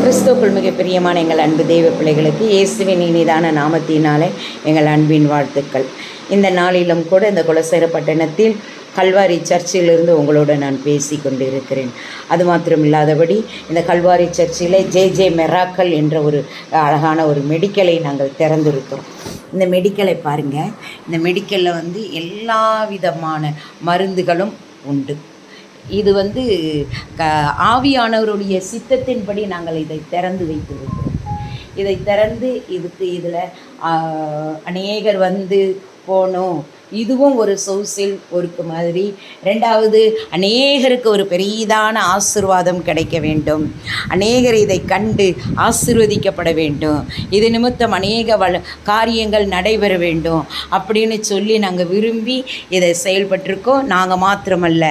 கிறிஸ்துவுக்குள் மிக பிரியமான எங்கள் அன்பு தெய்வ பிள்ளைகளுக்கு இயேசுவின் இனிதான நாமத்தினாலே எங்கள் அன்பின் வாழ்த்துக்கள். இந்த நாளிலும் கூட இந்த குலசேர பட்டணத்தில் கல்வாரி சர்ச்சிலிருந்து உங்களோடு நான் பேசி கொண்டு இருக்கிறேன். அது மாத்திரம் இல்லாதபடி இந்த கல்வாரி சர்ச்சில் ஜே மெராக்கல் என்ற ஒரு அழகான ஒரு மெடிக்கலை நாங்கள் திறந்திருக்கிறோம். இந்த மெடிக்கலை பாருங்கள். இந்த மெடிக்கலில் எல்லா விதமான மருந்துகளும் உண்டு. இது ஆவியானவருடைய சித்தத்தின்படி நாங்கள் இதை திறந்து வைத்திருக்கிறோம். இதை திறந்து இதில் அநேகர் போனோம். இதுவும் ஒரு சோசியல் ஒர்க்கு மாதிரி. ரெண்டாவது, அநேகருக்கு ஒரு பெரிதான ஆசீர்வாதம் கிடைக்க வேண்டும். அநேகர் இதை கண்டு ஆசீர்வதிக்கப்பட வேண்டும். இது நிமித்தம் அநேக காரியங்கள் நடைபெற வேண்டும் அப்படின்னு சொல்லி நாங்கள் விரும்பி இதை செயல்பட்டிருக்கோம். நாங்கள் மாத்திரமல்ல,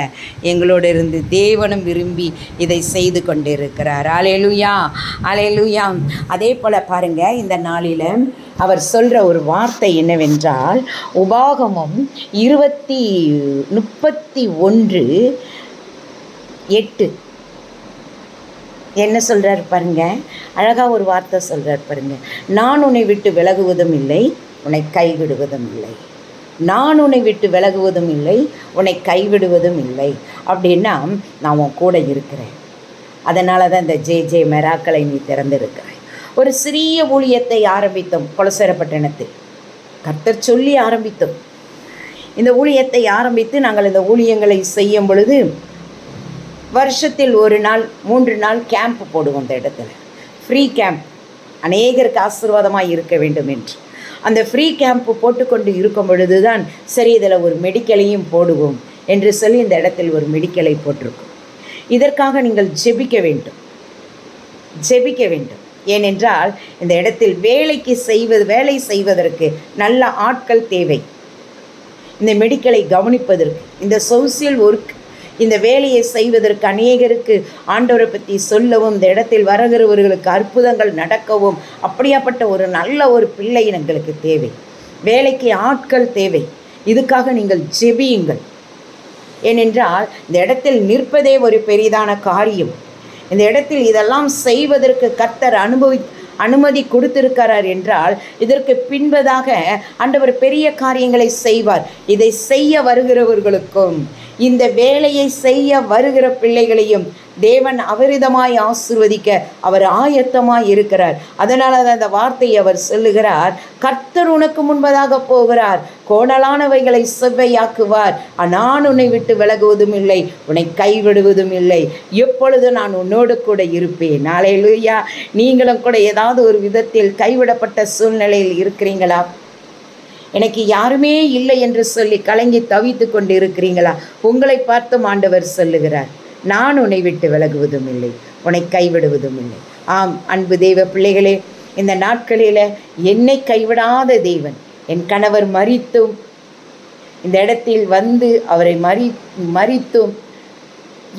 எங்களோடு இருந்து தேவனும் விரும்பி இதை செய்து கொண்டிருக்கிறார். அல்லேலூயா, அல்லேலூயா. அதே போல் பாருங்கள், இந்த நாளில் அவர் சொல்கிற ஒரு வார்த்தை என்னவென்றால், உபாகமம் 31:8 என்ன சொல்கிறார் பாருங்க. அழகாக ஒரு வார்த்தை சொல்கிறார் பாருங்க. நான் உன்னை விட்டு விலகுவதும் இல்லை, உன்னை கைவிடுவதும் இல்லை. நான் உன்னை விட்டு விலகுவதும் இல்லை, உன்னை கைவிடுவதும் இல்லை. அப்படின்னா நான் உன் கூட இருக்கிறேன். அதனால தான் இந்த ஜே மெராக்களை நீ திறந்திருக்கிறேன். ஒரு சிறிய ஊழியத்தை ஆரம்பித்தோம் குலசேர பட்டணத்தில். கர்த்தர் சொல்லி ஆரம்பித்தோம். இந்த ஊழியத்தை ஆரம்பித்து நாங்கள் இந்த ஊழியங்களை செய்யும் பொழுது வருஷத்தில் 1 நாள் 3 நாள் கேம்ப் போடுவோம். அந்த இடத்துல ஃப்ரீ கேம்ப், அநேகருக்கு ஆசீர்வாதமாக இருக்க வேண்டும் என்று அந்த ஃப்ரீ கேம்ப்பு போட்டுக்கொண்டு இருக்கும் பொழுது தான் சரி, இதில் ஒரு மெடிக்கலையும் போடுவோம் என்று சொல்லி இந்த இடத்தில் ஒரு மெடிக்கலை போட்டிருக்கோம். இதற்காக நீங்கள் ஜெபிக்க வேண்டும், ஜெபிக்க வேண்டும். ஏனென்றால் இந்த இடத்தில் வேலை செய்வதற்கு நல்ல ஆட்கள் தேவை. இந்த மெடிக்கலை கவனிப்பதற்கு, இந்த சோசியல் ஒர்க், இந்த வேலையை செய்வதற்கு, அநேகருக்கு ஆண்டவரை பற்றி சொல்லவும், இந்த இடத்தில் வருகிறவர்களுக்கு அற்புதங்கள் நடக்கவும், அப்படியாப்பட்ட ஒரு நல்ல ஒரு பிள்ளை எங்களுக்கு தேவை. வேலைக்கு ஆட்கள் தேவை. இதுக்காக நீங்கள் ஜெபியுங்கள். ஏனென்றால் இந்த இடத்தில் நிற்பதே ஒரு பெரிதான காரியம். இந்த இடத்தில் இதெல்லாம் செய்வதற்கு கர்த்தர் அனுமதி கொடுத்திருக்கிறார் என்றால் இதற்கு பின்பதாக ஆண்டவர் பெரிய காரியங்களை செய்வார். இதை செய்ய வருகிறவர்களுக்கும் இந்த வேலையை செய்ய வருகிற பிள்ளைகளையும் தேவன் அபரிதமாய் ஆசீர்வதிக்க அவர் ஆயத்தமாய் இருக்கிறார். அதனால தான் அந்த வார்த்தையை அவர் சொல்லுகிறார், கர்த்தர் உனக்கு முன்பதாக போகிறார், கோணலானவைகளை செவ்வையாக்குவார், நான் உன்னை விட்டு விலகுவதும் இல்லை, உன்னை கைவிடுவதும் இல்லை, எப்பொழுது நான் உன்னோடு கூட இருப்பேன். அல்லேலூயா. நீங்களும் கூட ஏதாவது ஒரு விதத்தில் கைவிடப்பட்ட சூழ்நிலையில் இருக்கிறீங்களா? எனக்கு யாருமே இல்லை என்று சொல்லி கலங்கி தவித்து கொண்டு இருக்கிறீங்களா? உங்களை பார்த்தும் ஆண்டவர் சொல்லுகிறார், நான் உன்னை விட்டு விலகுவதும் இல்லை, உன்னை கைவிடுவதும் இல்லை. ஆம் அன்பு தெய்வ பிள்ளைகளே, இந்த நாட்களில் என்னை கைவிடாத தேவன், என் கணவர் மரித்தும் இந்த இடத்தில் அவரை மரித்தும்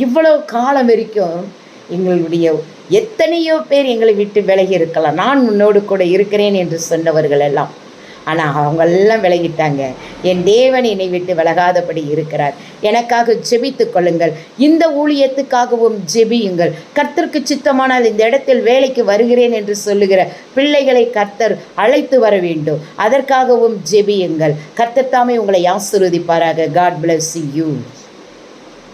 இவ்வளோ காலம் வரைக்கும் எங்களுடைய எத்தனையோ பேர் எங்களை விட்டு விலகி இருக்கலாம். நான் உன்னோடு கூட இருக்கிறேன் என்று சொன்னவர்கள் எல்லாம், ஆனால் அவங்கெல்லாம் விலகிட்டாங்க. என் தேவன் என்னை விட்டு விலகாதபடி இருக்கிறார். எனக்காக ஜெபித்து கொள்ளுங்கள். இந்த ஊழியத்துக்காகவும் ஜெபியுங்கள். கர்த்தருக்கு சித்தமானால் இந்த இடத்தில் வேலைக்கு வருகிறேன் என்று சொல்லுகிற பிள்ளைகளை கர்த்தர் அழைத்து வர வேண்டும். அதற்காகவும் ஜெபியுங்கள். கர்த்தர் தாமே உங்களை ஆசீர்வதிப்பாராக. God bless you.